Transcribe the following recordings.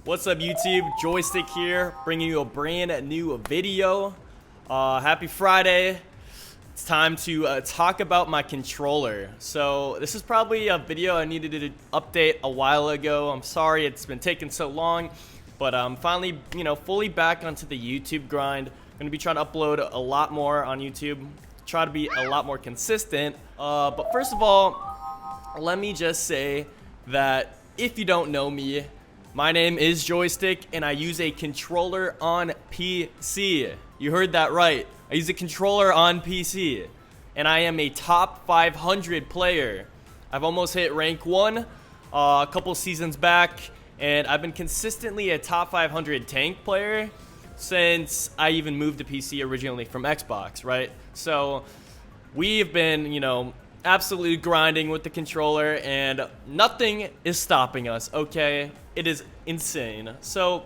What's up, YouTube? Joystick here, bringing you a brand new video. Happy Friday. It's time to talk about my controller. So this is probably a video I needed to update a while ago. I'm sorry it's been taking so long, but I'm finally, fully back onto the YouTube grind. I'm gonna be trying to upload a lot more on YouTube, try to be a lot more consistent. But first of all, let me just say that if you don't know me, my name is Joystick, and I use a controller on PC. You heard that right. I use a controller on PC, and I am a top 500 player. I've almost hit rank 1 a couple seasons back, and I've been consistently a top 500 tank player since I even moved to PC originally from Xbox, right? So we've been, absolutely grinding with the controller, and nothing is stopping us, okay? It is insane. So,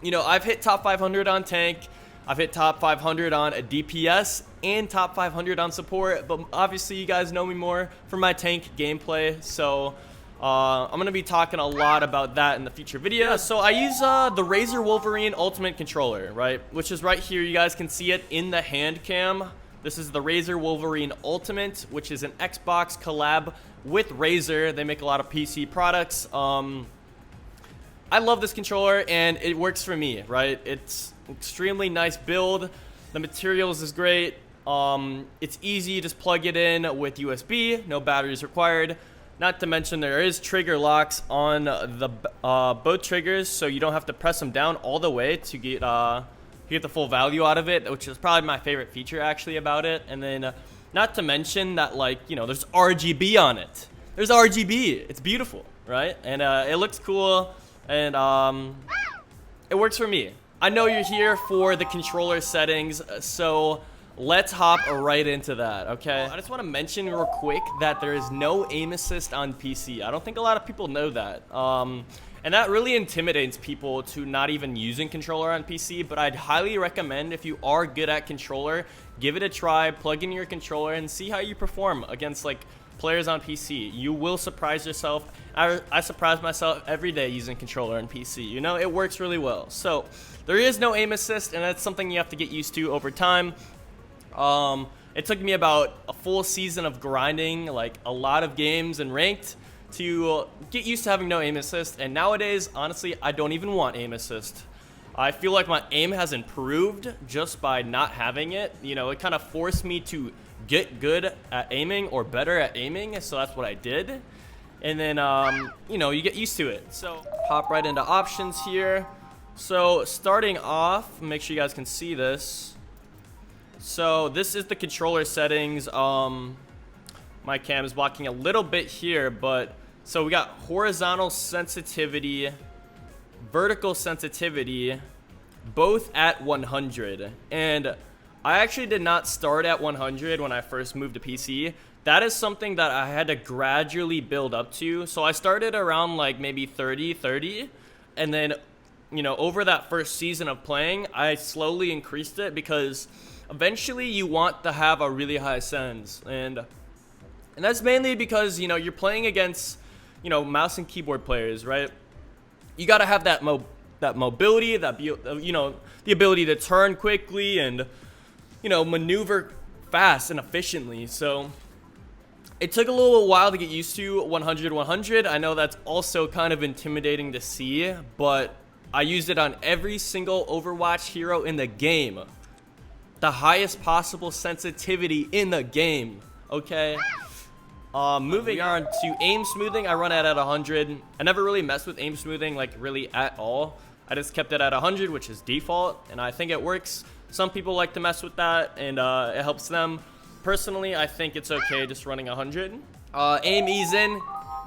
I've hit top 500 on tank, I've hit top 500 on a DPS, and top 500 on support, but obviously you guys know me more for my tank gameplay, so I'm going to be talking a lot about that in the future videos. Yeah, so I use the Razer Wolverine Ultimate controller, right, which is right here. You guys can see it in the hand cam. This is the Razer Wolverine Ultimate, which is an Xbox collab with Razer. They make a lot of PC products. I love this controller, and it works for me, right? It's extremely nice build. The materials is great. It's easy, just plug it in with USB, no batteries required. Not to mention there is trigger locks on the both triggers, so you don't have to press them down all the way to get the full value out of it, which is probably my favorite feature actually about it. And then not to mention that, there's RGB on it. There's RGB. It's beautiful, right? And it looks cool, and it works for me. I know you're here for the controller settings, so let's hop right into that, okay? I just want to mention real quick that there is no aim assist on PC. I don't think a lot of people know that. And that really intimidates people to not even using controller on PC, but I'd highly recommend, if you are good at controller, give it a try, plug in your controller, and see how you perform against players on PC. You will surprise yourself. I surprise myself every day using controller on PC. It works really well. So there is no aim assist, and that's something you have to get used to over time. It took me about a full season of grinding, a lot of games and ranked, to get used to having no aim assist, and nowadays, honestly, I don't even want aim assist. I feel like my aim has improved just by not having it. It kind of forced me to get good at aiming, or better at aiming, so that's what I did. And then, you get used to it. So, hop right into options here. So, starting off, make sure you guys can see this. So, this is the controller settings. My cam is blocking a little bit here, but so we got horizontal sensitivity, vertical sensitivity, both at 100. And I actually did not start at 100 when I first moved to PC. That is something that I had to gradually build up to. So I started around maybe 30, and then, over that first season of playing, I slowly increased it, because eventually you want to have a really high sens, and that's mainly because, you're playing against, mouse and keyboard players, right? You got to have that mobility, the ability to turn quickly and, maneuver fast and efficiently. So it took a little while to get used to 100. I know that's also kind of intimidating to see, but I used it on every single Overwatch hero in the game. The highest possible sensitivity in the game, okay? Moving on to aim smoothing, I run it at 100. I never really messed with aim smoothing, really at all. I just kept it at 100, which is default, and I think it works. Some people like to mess with that, and it helps them. Personally, I think it's okay just running 100. Aim ease in,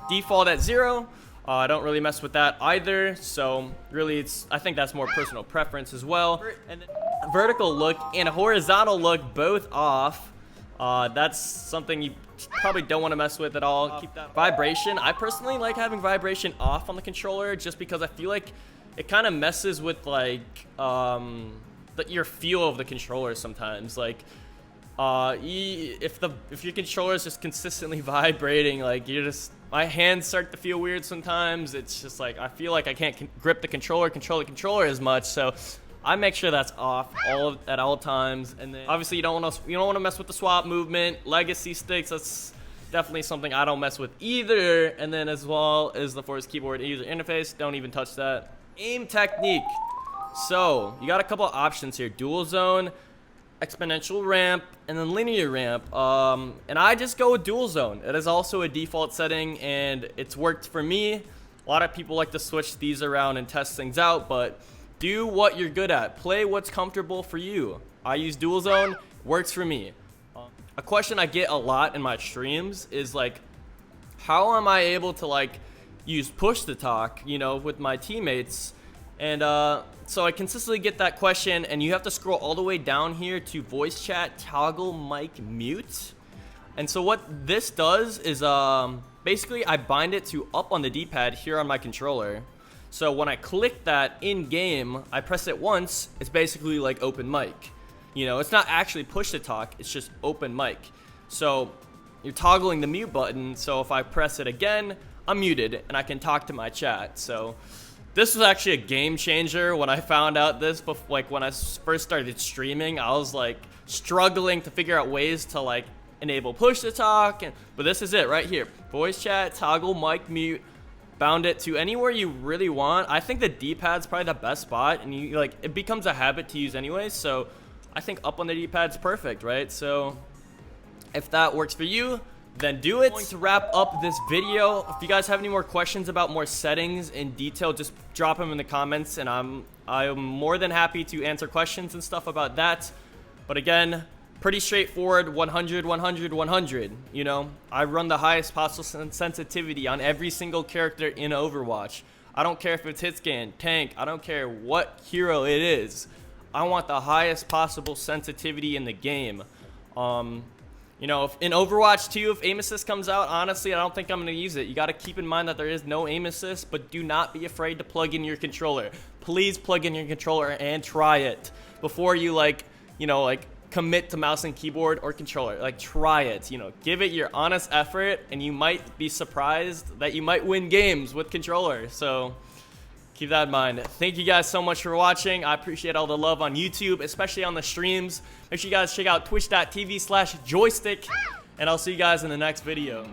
default at 0. I don't really mess with that either, so really I think that's more personal preference as well. And then vertical look and horizontal look both off. That's something you probably don't want to mess with at all. Keep that vibration. I personally like having vibration off on the controller, just because I feel like it kind of messes with your feel of the controller sometimes. If your controller is just consistently vibrating, like my hands start to feel weird sometimes. It's just like I feel like I can't grip the controller, control the controller as much. So I make sure that's off at all times. And then obviously you don't want to mess with the swap movement, legacy sticks. That's definitely something I don't mess with either. And then as well as the Force keyboard user interface, don't even touch that. Aim technique. So you got a couple of options here: dual zone, exponential ramp, and then linear ramp. And I just go with dual zone. It is also a default setting, and it's worked for me. A lot of people like to switch these around and test things out, but do what you're good at. Play what's comfortable for you. I use dual zone, works for me. A question I get a lot in my streams is like, how am I able to like use push to talk, you know, with my teammates? And so I consistently get that question, and you have to scroll all the way down here to voice chat, toggle mic mute. And so what this does is basically I bind it to up on the D-pad here on my controller. So when I click that in game, I press it once, it's basically like open mic. You know, it's not actually push to talk, it's just open mic. So you're toggling the mute button, so if I press it again, I'm muted and I can talk to my chat. So this was actually a game changer when I found out this, like when I first started streaming. I was like struggling to figure out ways to like enable push to talk, but this is it right here. Voice chat, toggle mic mute, bound it to anywhere you really want. I think the D-pad's probably the best spot, and you like it becomes a habit to use anyway, so I think up on the D-pad's perfect, right? So if that works for you, then do it. I'm going to wrap up this video. If you guys have any more questions about more settings in detail, just drop them in the comments, and I'm more than happy to answer questions and stuff about that. But again, pretty straightforward. 100, 100, 100. You know, I run the highest possible sensitivity on every single character in Overwatch. I don't care if it's hit scan, tank, I don't care what hero it is. I want the highest possible sensitivity in the game. You know, if in Overwatch 2, if aim assist comes out, honestly, I don't think I'm going to use it. You got to keep in mind that there is no aim assist, but do not be afraid to plug in your controller. Please plug in your controller and try it before you commit to mouse and keyboard or controller. Like, try it, you know, give it your honest effort, and you might be surprised that you might win games with controller. So keep that in mind. Thank you guys so much for watching. I appreciate all the love on YouTube, especially on the streams. Make sure you guys check out twitch.tv/joystick, and I'll see you guys in the next video.